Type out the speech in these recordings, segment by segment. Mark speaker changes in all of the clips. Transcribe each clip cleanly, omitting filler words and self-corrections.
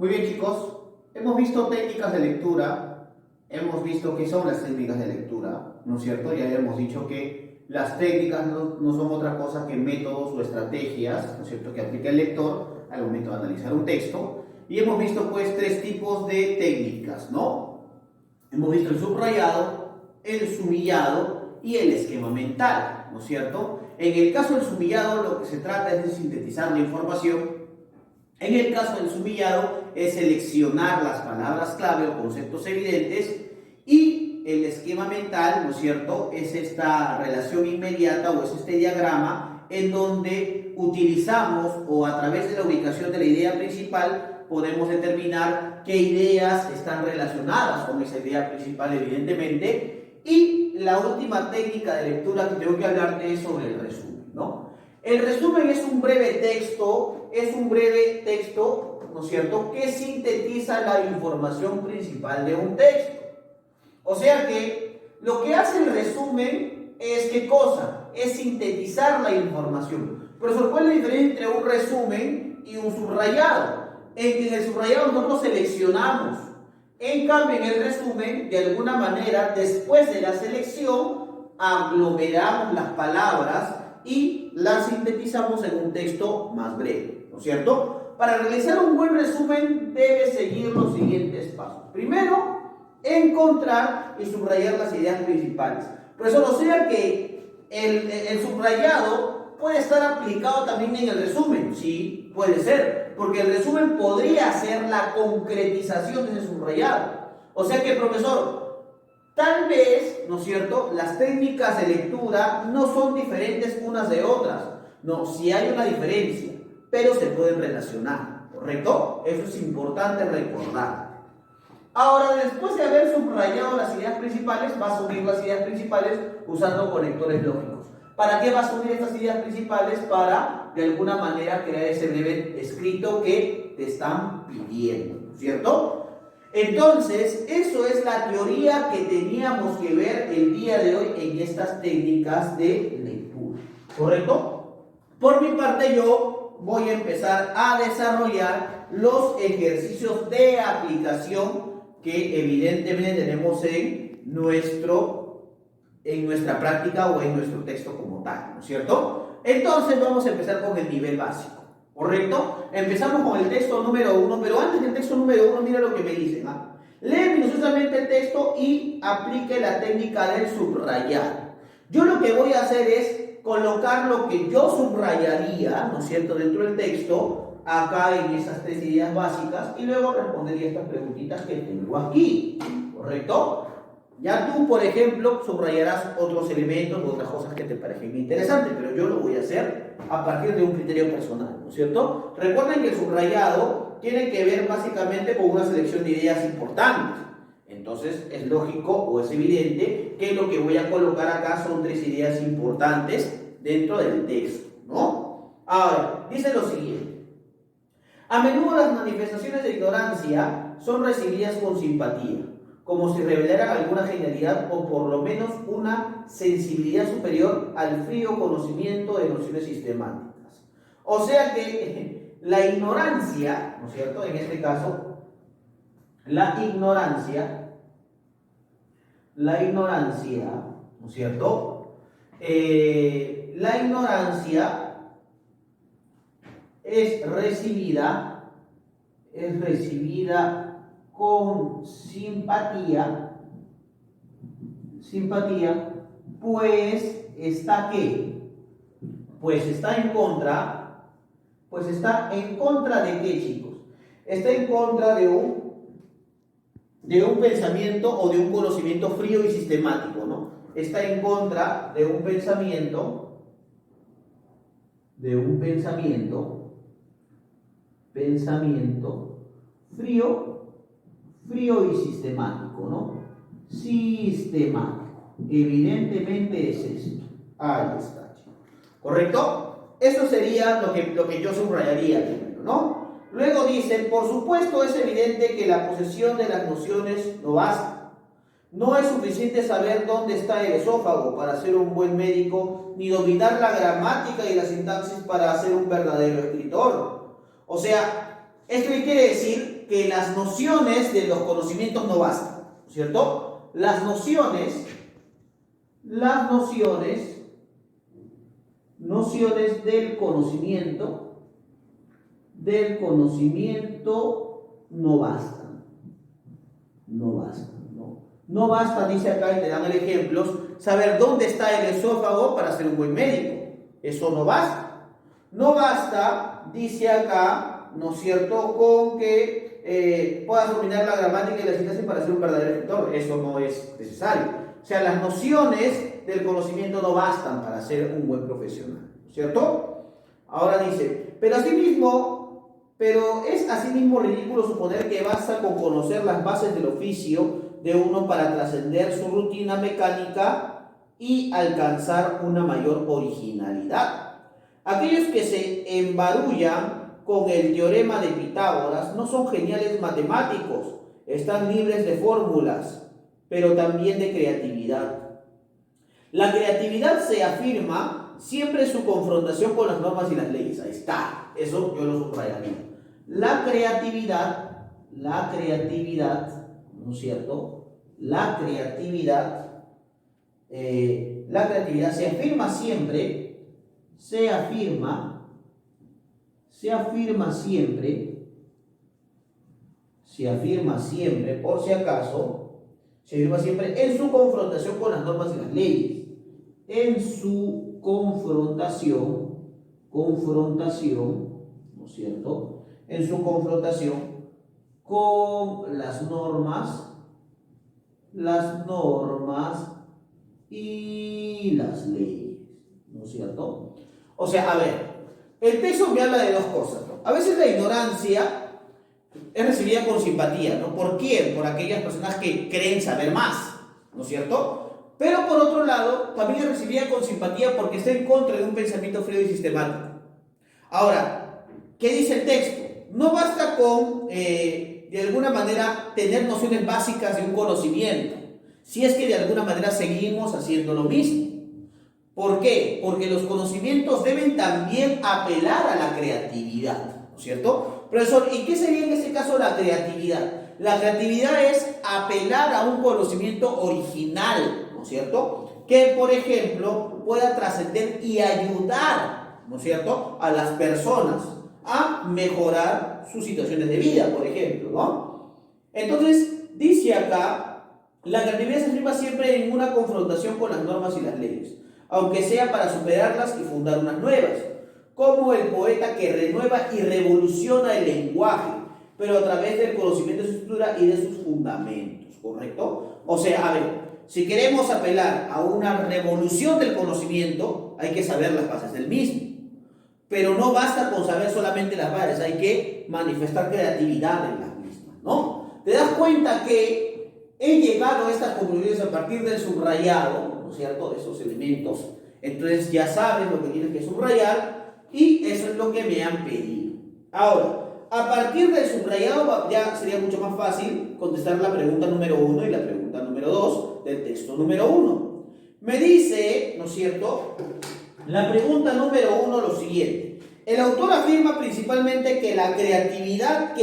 Speaker 1: Muy bien, chicos, hemos visto técnicas de lectura, hemos visto qué son las técnicas de lectura, ¿no es cierto? Ya hemos dicho que las técnicas no son otra cosa que métodos o estrategias, ¿no es cierto?, que aplica el lector al momento de analizar un texto. Y hemos visto pues tres tipos de técnicas, ¿no? Hemos visto el subrayado, el sumillado y el esquema mental, ¿no es cierto? En el caso del sumillado lo que se trata es de sintetizar la información. En el caso del sumillado es seleccionar las palabras clave o conceptos evidentes, y el esquema mental, ¿no es cierto?, es esta relación inmediata o es este diagrama en donde utilizamos o a través de la ubicación de la idea principal podemos determinar qué ideas están relacionadas con esa idea principal, evidentemente. Y la última técnica de lectura que tengo que hablarte es sobre el resumen, ¿no? El resumen es un breve texto, ¿no es cierto?, que sintetiza la información principal de un texto. O sea que lo que hace el resumen es, ¿qué cosa? Es sintetizar la información. Profesor, ¿cuál es la diferencia entre un resumen y un subrayado? En que en el subrayado nosotros seleccionamos. En cambio, en el resumen, de alguna manera, después de la selección, aglomeramos las palabras y las sintetizamos en un texto más breve, ¿no es cierto? Para realizar un buen resumen debe seguir los siguientes pasos. Primero, encontrar y subrayar las ideas principales. Profesor, o sea que el subrayado puede estar aplicado también en el resumen. Sí, puede ser, porque el resumen podría ser la concretización de ese subrayado. O sea que, profesor, tal vez, ¿no es cierto?, las técnicas de lectura no son diferentes unas de otras. No, sí hay una diferencia, pero se pueden relacionar, ¿correcto? Eso es importante recordar. Ahora, después de haber subrayado las ideas principales, vas a unir las ideas principales usando conectores lógicos. ¿Para qué vas a unir estas ideas principales? Para, de alguna manera, crear ese breve escrito que te están pidiendo, ¿cierto? Entonces, eso es la teoría que teníamos que ver el día de hoy en estas técnicas de lectura, ¿correcto? Por mi parte, yo voy a empezar a desarrollar los ejercicios de aplicación que evidentemente tenemos en nuestra práctica o en nuestro texto como tal, ¿no es cierto? Entonces vamos a empezar con el nivel básico, ¿correcto? Empezamos con el texto número 1, pero antes del texto número 1, mira lo que me dicen, ¿ah? Lee minuciosamente el texto y aplique la técnica del subrayar. Yo lo que voy a hacer es colocar lo que yo subrayaría, ¿no es cierto?, dentro del texto, acá en esas tres ideas básicas, y luego respondería estas preguntitas que tengo aquí, ¿correcto? Ya tú, por ejemplo, subrayarás otros elementos o otras cosas que te parezcan interesantes, pero yo lo voy a hacer a partir de un criterio personal, ¿no es cierto? Recuerden que el subrayado tiene que ver básicamente con una selección de ideas importantes. Entonces es lógico o es evidente que lo que voy a colocar acá son tres ideas importantes dentro del texto, ¿no? Ahora, dice lo siguiente. A menudo las manifestaciones de ignorancia son recibidas con simpatía, como si revelaran alguna genialidad o por lo menos una sensibilidad superior al frío conocimiento de nociones sistemáticas. O sea que la ignorancia, ¿no es cierto?, en este caso, la ignorancia, ¿no es cierto?, la ignorancia es recibida con simpatía, pues está ¿qué? Pues está en contra de ¿qué, chicos? Está en contra de un pensamiento o de un conocimiento frío y sistemático, ¿no? Está en contra de un pensamiento frío y sistemático, ¿no? Sistemático. Evidentemente es esto. Ahí está, chicos. ¿Correcto? Eso sería lo que yo subrayaría primero, ¿no? Luego dice, por supuesto es evidente que la posesión de las nociones no basta. No es suficiente saber dónde está el esófago para ser un buen médico, ni dominar la gramática y la sintaxis para ser un verdadero escritor. O sea, Esto quiere decir que las nociones de los conocimientos no bastan, ¿cierto? Las nociones del conocimiento no bastan. No bastan, ¿no? No basta, dice acá, y te dan el ejemplo, saber dónde está el esófago para ser un buen médico. Eso no basta. No basta, dice acá, ¿no es cierto?, con que puedas dominar la gramática y la sintaxis para ser un verdadero escritor. Eso no es necesario. O sea, las nociones del conocimiento no bastan para ser un buen profesional, ¿cierto? Ahora dice, pero es asimismo ridículo suponer que basta con conocer las bases del oficio de uno para trascender su rutina mecánica y alcanzar una mayor originalidad. Aquellos que se embarullan con el teorema de Pitágoras no son geniales matemáticos, están libres de fórmulas, pero también de creatividad. La creatividad se afirma siempre en su confrontación con las normas y las leyes. Ahí está, eso yo lo subrayaría. La creatividad, ¿no es cierto? La creatividad se afirma siempre, por si acaso, se afirma siempre en su confrontación con las normas y las leyes. En su confrontación, ¿no es cierto?, en su confrontación con las normas y las leyes, ¿no es cierto? O sea, a ver, el texto me habla de dos cosas, ¿no? A veces la ignorancia es recibida con simpatía, ¿no? ¿Por quién? Por aquellas personas que creen saber más, ¿no es cierto? Pero por otro lado, también es recibida con simpatía porque está en contra de un pensamiento frío y sistemático. Ahora, ¿qué dice el texto? No basta con, de alguna manera, tener nociones básicas de un conocimiento, si es que de alguna manera seguimos haciendo lo mismo. ¿Por qué? Porque los conocimientos deben también apelar a la creatividad, ¿no es cierto? Profesor, ¿y qué sería en este caso la creatividad? La creatividad es apelar a un conocimiento original, ¿no es cierto?, que, por ejemplo, pueda trascender y ayudar, ¿no es cierto?, a las personas a mejorar sus situaciones de vida, por ejemplo, ¿no? Entonces, dice acá, la creatividad se afirma siempre en una confrontación con las normas y las leyes, aunque sea para superarlas y fundar unas nuevas, como el poeta que renueva y revoluciona el lenguaje, pero a través del conocimiento de su estructura y de sus fundamentos, ¿correcto? O sea, a ver, si queremos apelar a una revolución del conocimiento, hay que saber las bases del mismo. Pero no basta con saber solamente las bases, hay que manifestar creatividad en las mismas, ¿no? Te das cuenta que he llegado a estas conclusiones a partir del subrayado, ¿no es cierto?, de esos elementos. Entonces ya sabes lo que tienes que subrayar y eso es lo que me han pedido. Ahora, a partir del subrayado ya sería mucho más fácil contestar la pregunta número 1 y la pregunta número 2 del texto número 1. Me dice, ¿no es cierto?, la pregunta número 1 lo siguiente. El autor afirma principalmente que la creatividad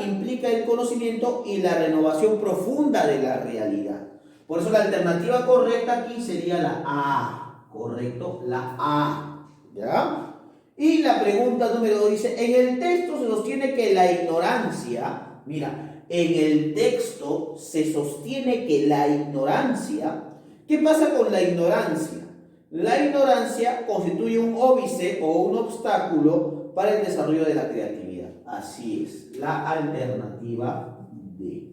Speaker 1: implica el conocimiento y la renovación profunda de la realidad. Por eso la alternativa correcta aquí sería la A, ¿correcto? La A, ¿ya? Y la pregunta número 2 dice, en el texto se sostiene que la ignorancia, mira, en el texto se sostiene que la ignorancia, ¿qué pasa con la ignorancia? La ignorancia constituye un óbice o un obstáculo para el desarrollo de la creatividad. Así es, la alternativa D.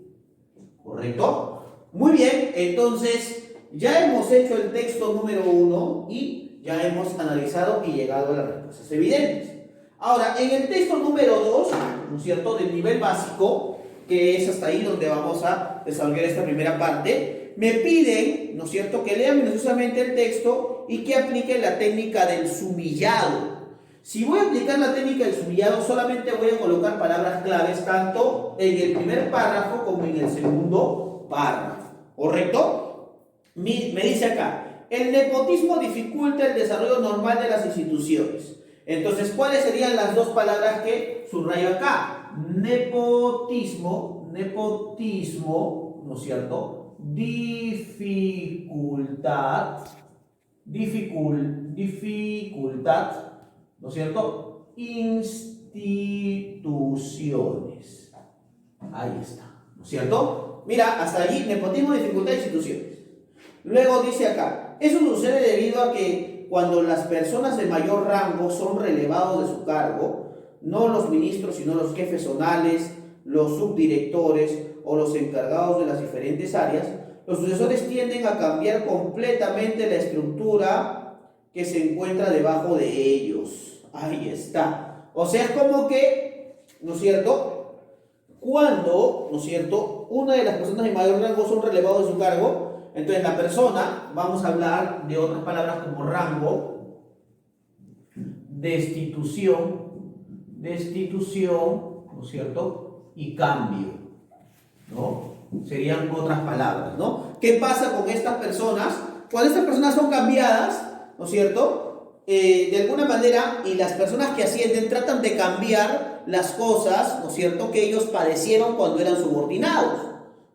Speaker 1: ¿Correcto? Muy bien, entonces ya hemos hecho el texto número 1 y ya hemos analizado y llegado a las respuestas evidentes. Ahora, en el texto número 2, ¿no es cierto?, del nivel básico, que es hasta ahí donde vamos a desarrollar esta primera parte, me piden, ¿no es cierto?, que lea minuciosamente el texto y que aplique la técnica del sumillado. Si voy a aplicar la técnica del sumillado, solamente voy a colocar palabras claves tanto en el primer párrafo como en el segundo párrafo. ¿Correcto? Me dice acá, el nepotismo dificulta el desarrollo normal de las instituciones. Entonces, ¿cuáles serían las dos palabras que subrayo acá? Nepotismo, nepotismo, ¿no es cierto? Dificultad, dificultad, ¿no es cierto? Instituciones. Ahí está, ¿no es cierto? Mira, hasta allí, nepotismo, dificultad, instituciones. Luego dice acá, eso sucede debido a que cuando las personas de mayor rango son relevados de su cargo, no los ministros, sino los jefes zonales, los subdirectores o los encargados de las diferentes áreas, los sucesores tienden a cambiar completamente la estructura que se encuentra debajo de ellos. Ahí está. O sea, es como que, ¿no es cierto? Cuando, ¿no es cierto?, una de las personas de mayor rango son relevados de su cargo, entonces la persona, vamos a hablar de otras palabras como rango, destitución, ¿no es cierto?, y cambio, ¿no? Serían otras palabras, ¿no? ¿Qué pasa con estas personas? Cuando estas personas son cambiadas, ¿no es cierto?, de alguna manera, y las personas que ascienden tratan de cambiar las cosas, ¿no es cierto?, que ellos padecieron cuando eran subordinados,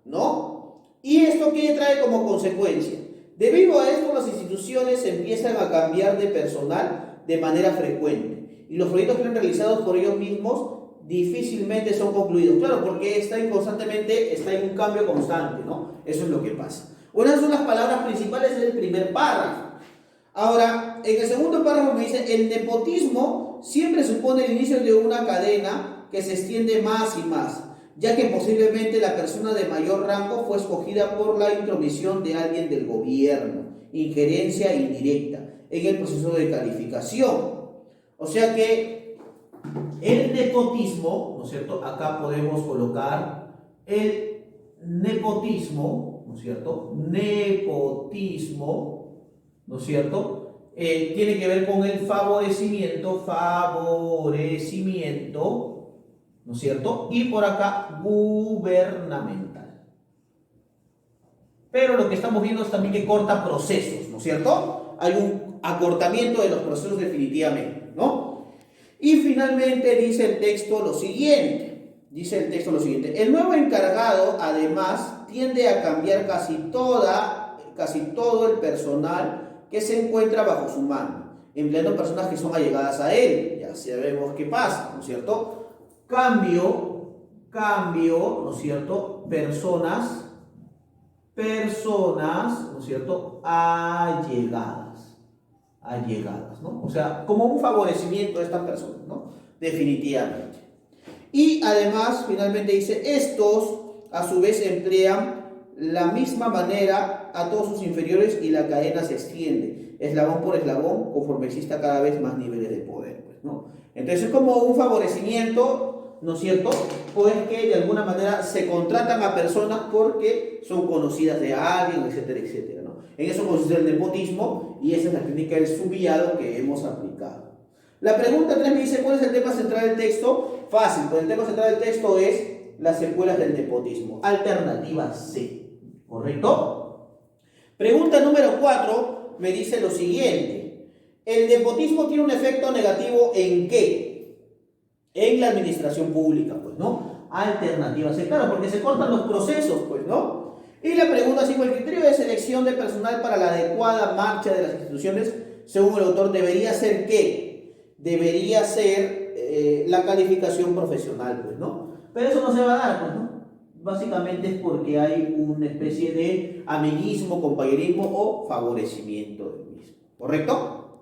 Speaker 1: ¿no? ¿Y esto qué trae como consecuencia? Debido a esto, las instituciones empiezan a cambiar de personal de manera frecuente y los proyectos que eran realizados por ellos mismos difícilmente son concluidos. Claro, porque está en un cambio constante, ¿no? Eso es lo que pasa. Unas son las palabras principales del primer párrafo. Ahora, en el segundo párrafo me dice, el nepotismo siempre supone el inicio de una cadena que se extiende más y más, ya que posiblemente la persona de mayor rango fue escogida por la intromisión de alguien del gobierno, injerencia indirecta en el proceso de calificación. O sea que el nepotismo, ¿no es cierto? Acá podemos colocar el nepotismo, ¿no es cierto? Nepotismo, ¿no es cierto? Tiene que ver con el favorecimiento, ¿no es cierto? Y por acá, gubernamental. Pero lo que estamos viendo es también que corta procesos, ¿no es cierto? Hay un acortamiento de los procesos definitivamente, ¿no? Y finalmente dice el texto lo siguiente. El nuevo encargado, además, tiende a cambiar casi todo el personal que se encuentra bajo su mano, empleando personas que son allegadas a él. Ya sabemos qué pasa, ¿no es cierto? Cambio, ¿no es cierto? Personas, ¿no es cierto? Allegadas, ¿no? O sea, como un favorecimiento de estas personas, ¿no? Definitivamente. Y además, finalmente dice, estos a su vez emplean la misma manera a todos sus inferiores y la cadena se extiende, eslabón por eslabón, conforme exista cada vez más niveles de poder, pues, ¿no? Entonces es como un favorecimiento, ¿no es cierto? Pues que de alguna manera se contratan a personas porque son conocidas de alguien, etcétera, etcétera, ¿no? En eso consiste el nepotismo y esa es la técnica del subillado que hemos aplicado. La pregunta 3 me dice, ¿cuál es el tema central del texto? Fácil, pues el tema central del texto es las secuelas del nepotismo. Alternativa C, ¿correcto? Pregunta número 4 me dice lo siguiente. ¿El nepotismo tiene un efecto negativo en qué? En la administración pública, pues, ¿no? Alternativa C, claro, porque se cortan los procesos, pues, ¿no? Y la pregunta 5, el criterio de selección de personal para la adecuada marcha de las instituciones, según el autor, debería ser ¿qué? Debería ser la calificación profesional, pues, ¿no? Pero eso no se va a dar, pues, ¿no? Básicamente es porque hay una especie de amiguismo, compañerismo o favorecimiento del mismo, ¿correcto?